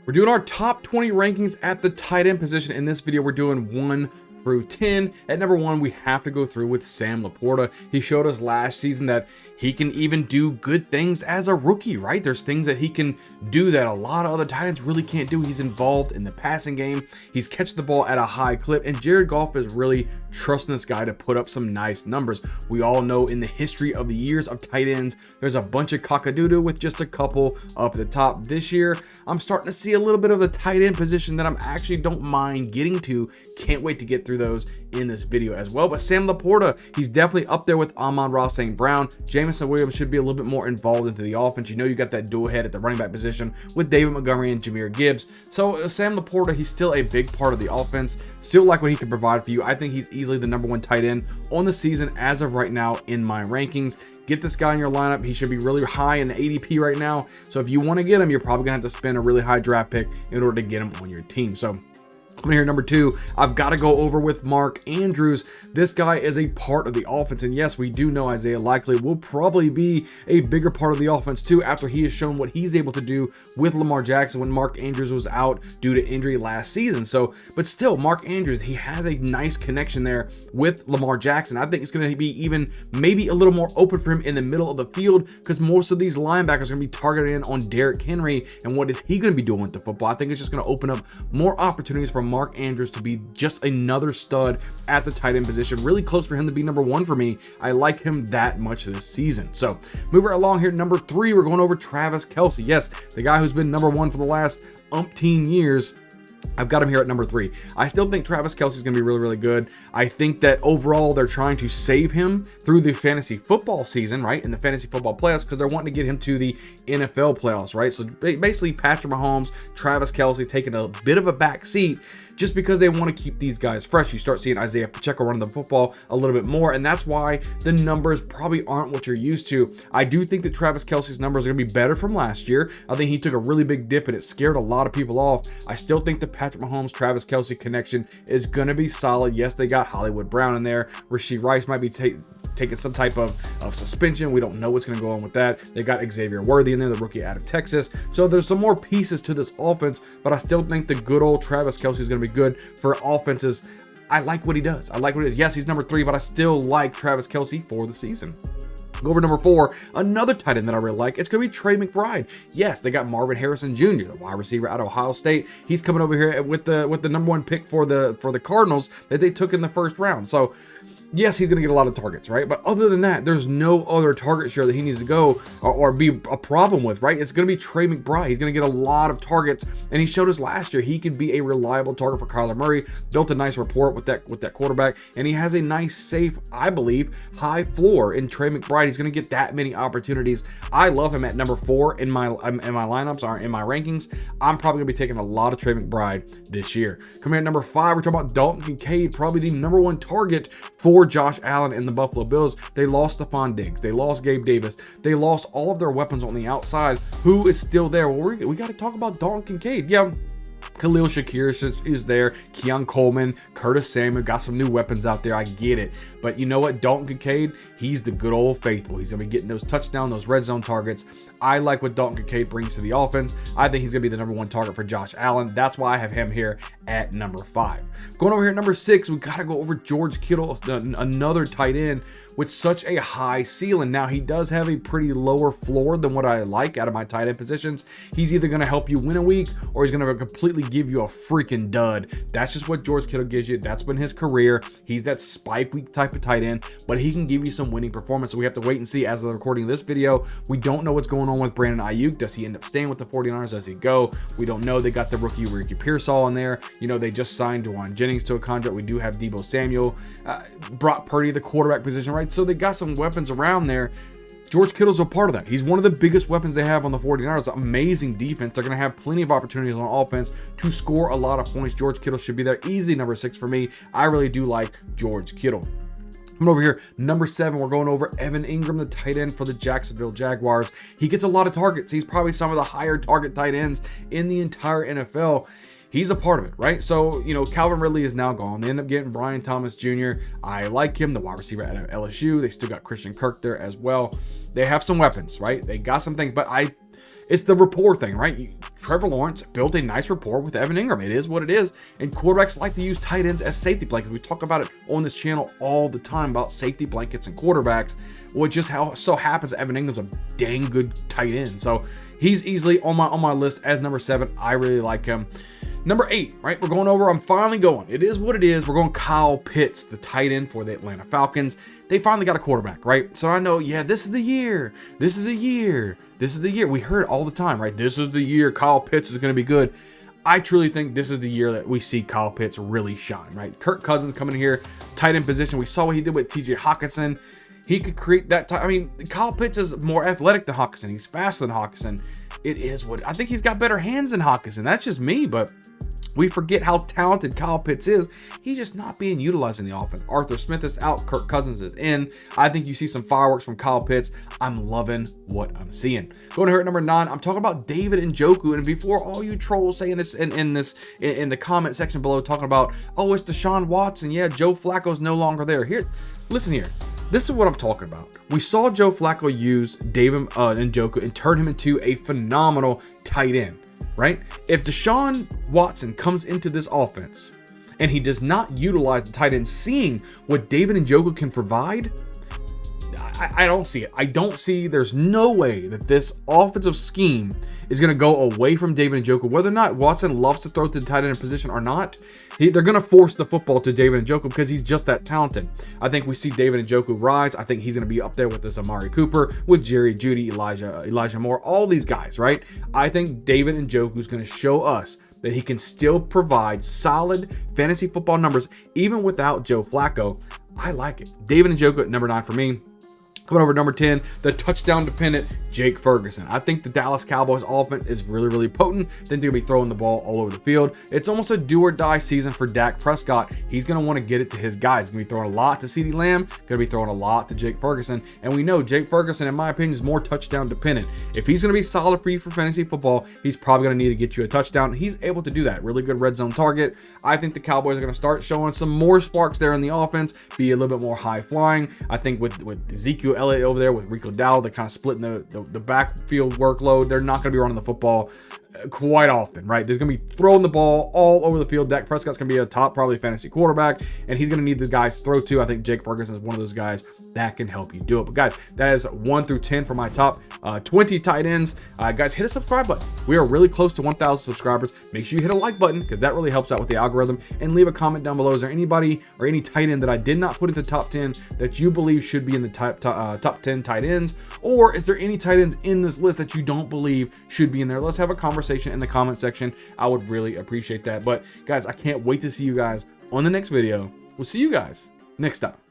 We're doing our top 20 rankings at the tight end position. In this video, we're doing 1 through 10. At number 1, we have to go through with Sam Laporta. He showed us last season that he can even do good things as a rookie, right? There's things that he can do that a lot of other tight ends really can't do. He's involved in the passing game. He's catching the ball at a high clip, and Jared Goff is really trusting this guy to put up some nice numbers. We all know in the history of the years of tight ends, there's a bunch of cockadoodle with just a couple up at the top. This year, I'm starting to see a little bit of the tight end position that I'm actually don't mind getting to. Can't wait to get through those in this video as well. But Sam Laporta, he's definitely up there with Amon-Ra St. Brown. Jameson Williams should be a little bit more involved into the offense. You know, you got that dual head at the running back position with David Montgomery and Jahmyr Gibbs. So Sam Laporta, he's still a big part of the offense. Still like what he can provide for you. I think he's easily the number 1 tight end on the season as of right now in my rankings. Get this guy in your lineup. He should be really high in ADP right now. So if you want to get him, you're probably gonna have to spend a really high draft pick in order to get him on your team. So coming here, number 2, I've got to go over with Mark Andrews. This guy is a part of the offense, and yes, we do know Isaiah Likely will probably be a bigger part of the offense too after he has shown what he's able to do with Lamar Jackson when Mark Andrews was out due to injury last season. So, but still, Mark Andrews, he has a nice connection there with Lamar Jackson. I think it's going to be even maybe a little more open for him in the middle of the field because most of these linebackers are going to be targeted in on Derrick Henry, and what is he going to be doing with the football? I think it's just going to open up more opportunities for Mark Andrews to be just another stud at the tight end position. Really close for him to be number 1 for me. I like him that much this season. So moving along here, number 3, we're going over Travis Kelce. Yes, the guy who's been number 1 for the last umpteen years. I've got him here at number 3. I still think Travis Kelce is going to be really, really good. I think that overall they're trying to save him through the fantasy football season, right? In the fantasy football playoffs, because they're wanting to get him to the NFL playoffs, right? So basically Patrick Mahomes, Travis Kelce taking a bit of a back seat just because they want to keep these guys fresh. You start seeing Isaiah Pacheco running the football a little bit more, and that's why the numbers probably aren't what you're used to. I do think that Travis Kelce's numbers are going to be better from last year. I think he took a really big dip, and it scared a lot of people off. I still think the Patrick Mahomes, Travis Kelce connection is going to be solid. Yes, they got Hollywood Brown in there. Rashee Rice might be taking some type of suspension. We don't know what's going to go on with that. They got Xavier Worthy in there, the rookie out of Texas. So there's some more pieces to this offense, but I still think the good old Travis Kelce is going to be good for offenses. I like what he does. I like what he does. Yes, he's number 3, but I still like Travis Kelce for the season. Go over number 4, another tight end that I really like. It's going to be Trey McBride. Yes, they got Marvin Harrison Jr., the wide receiver out of Ohio State. He's coming over here with the number 1 pick for the Cardinals that they took in the first round. So yes, he's going to get a lot of targets, right? But other than that, there's no other target share that he needs to go or be a problem with, right? It's going to be Trey McBride. He's going to get a lot of targets, and he showed us last year he could be a reliable target for Kyler Murray. Built a nice rapport with that quarterback, and he has a nice, safe, I believe, high floor in Trey McBride. He's going to get that many opportunities. I love him at number 4 in my lineups or in my rankings. I'm probably going to be taking a lot of Trey McBride this year. Coming in at number 5, we're talking about Dalton Kincaid, probably the number 1 target for Josh Allen and the Buffalo Bills. They lost Stephon Diggs. They lost Gabe Davis. They lost all of their weapons on the outside. Who is still there? Well, we got to talk about Dalton Kincaid. Yeah, Khalil Shakir is there. Keon Coleman, Curtis Samuel, got some new weapons out there. I get it. But you know what? Dalton Kincaid, he's the good old faithful. He's going to be getting those touchdowns, those red zone targets. I like what Dalton Kincaid brings to the offense. I think he's going to be the number 1 target for Josh Allen. That's why I have him here at number 5. Going over here at number 6, we got to go over George Kittle, another tight end with such a high ceiling. Now, he does have a pretty lower floor than what I like out of my tight end positions. He's either going to help you win a week or he's going to completely give you a freaking dud. That's just what George Kittle gives you. That's been his career. He's that spike week type of tight end, but he can give you some winning performance. So we have to wait and see. As of the recording of this video, we don't know what's going on with Brandon Ayuk. Does he end up staying with the 49ers? Does he go? We don't know. They got the rookie Ricky Pearsall in there. You know, they just signed DeJuan Jennings to a contract. We do have Deebo Samuel, Brock Purdy, the quarterback position, right? So they got some weapons around there. George Kittle's a part of that. He's one of the biggest weapons they have on the 49ers. Amazing defense. They're going to have plenty of opportunities on offense to score a lot of points. George Kittle should be there. Easy number 6 for me. I really do like George Kittle. Coming over here, number 7, we're going over Evan Engram, the tight end for the Jacksonville Jaguars. He gets a lot of targets. He's probably some of the higher target tight ends in the entire NFL. He's a part of it, right? So, you know, Calvin Ridley is now gone. They end up getting Brian Thomas Jr. I like him, the wide receiver out of LSU. They still got Christian Kirk there as well. They have some weapons, right? They got some things, but it's the rapport thing, right? Trevor Lawrence built a nice rapport with Evan Engram. It is what it is. And quarterbacks like to use tight ends as safety blankets. We talk about it on this channel all the time about safety blankets and quarterbacks. Well, just how so happens Evan Ingram's a dang good tight end. So he's easily on my list as number 7. I really like him. Number 8, right? We're going over. I'm finally going. It is what it is. We're going Kyle Pitts, the tight end for the Atlanta Falcons. They finally got a quarterback, right? So I know, yeah, this is the year. This is the year. This is the year. We heard it all the time, right? This is the year Kyle Pitts is going to be good. I truly think this is the year that we see Kyle Pitts really shine, right? Kirk Cousins coming in here, tight end position. We saw what he did with TJ Hawkinson. He could create that. I mean, Kyle Pitts is more athletic than Hawkinson. He's faster than Hawkinson. It is what I think. He's got better hands than Hawkinson. That's just me, but we forget how talented Kyle Pitts is. He's just not being utilized in the offense. Arthur Smith is out. Kirk Cousins is in. I think you see some fireworks from Kyle Pitts. I'm loving what I'm seeing. Going to her at number 9. I'm talking about David Njoku. And before all you trolls saying this in the comment section below, talking about, oh, it's Deshaun Watson. Yeah, Joe Flacco's no longer there. Here, listen here. This is what I'm talking about. We saw Joe Flacco use David Njoku and turn him into a phenomenal tight end, right? If Deshaun Watson comes into this offense and he does not utilize the tight end, seeing what David Njoku can provide, I don't see it. I don't see, there's no way that this offensive scheme is going to go away from David Njoku. Whether or not Watson loves to throw to the tight end position or not, they're going to force the football to David Njoku because he's just that talented. I think we see David Njoku rise. I think he's going to be up there with this Amari Cooper, with Jerry Jeudy, Elijah Moore, all these guys, right? I think David Njoku is going to show us that he can still provide solid fantasy football numbers even without Joe Flacco. I like it. David Njoku at number 9 for me. Coming over number 10, the touchdown-dependent Jake Ferguson. I think the Dallas Cowboys offense is really, really potent. Then they're going to be throwing the ball all over the field. It's almost a do-or-die season for Dak Prescott. He's going to want to get it to his guys. He's going to be throwing a lot to CeeDee Lamb, going to be throwing a lot to Jake Ferguson. And we know Jake Ferguson, in my opinion, is more touchdown-dependent. If he's going to be solid for you for fantasy football, he's probably going to need to get you a touchdown. He's able to do that. Really good red zone target. I think the Cowboys are going to start showing some more sparks there in the offense, be a little bit more high-flying. I think with Ezekiel Elliott over there, with Rico Dowdle, they're kind of splitting the backfield workload. They're not going to be running the football quite often, right? There's going to be throwing the ball all over the field. Dak Prescott's going to be a top, probably fantasy quarterback, and he's going to need the guys to throw to. I think Jake Ferguson is one of those guys that can help you do it. But guys, that is 1 through 10 for my top 20 tight ends. Guys, hit a subscribe button. We are really close to 1,000 subscribers. Make sure you hit a like button because that really helps out with the algorithm, and leave a comment down below. Is there anybody or any tight end that I did not put in the top 10 that you believe should be in the top 10 tight ends? Or is there any tight ends in this list that you don't believe should be in there? Let's have a conversation in the comment section. I would really appreciate that. But guys, I can't wait to see you guys on the next video. We'll see you guys next time.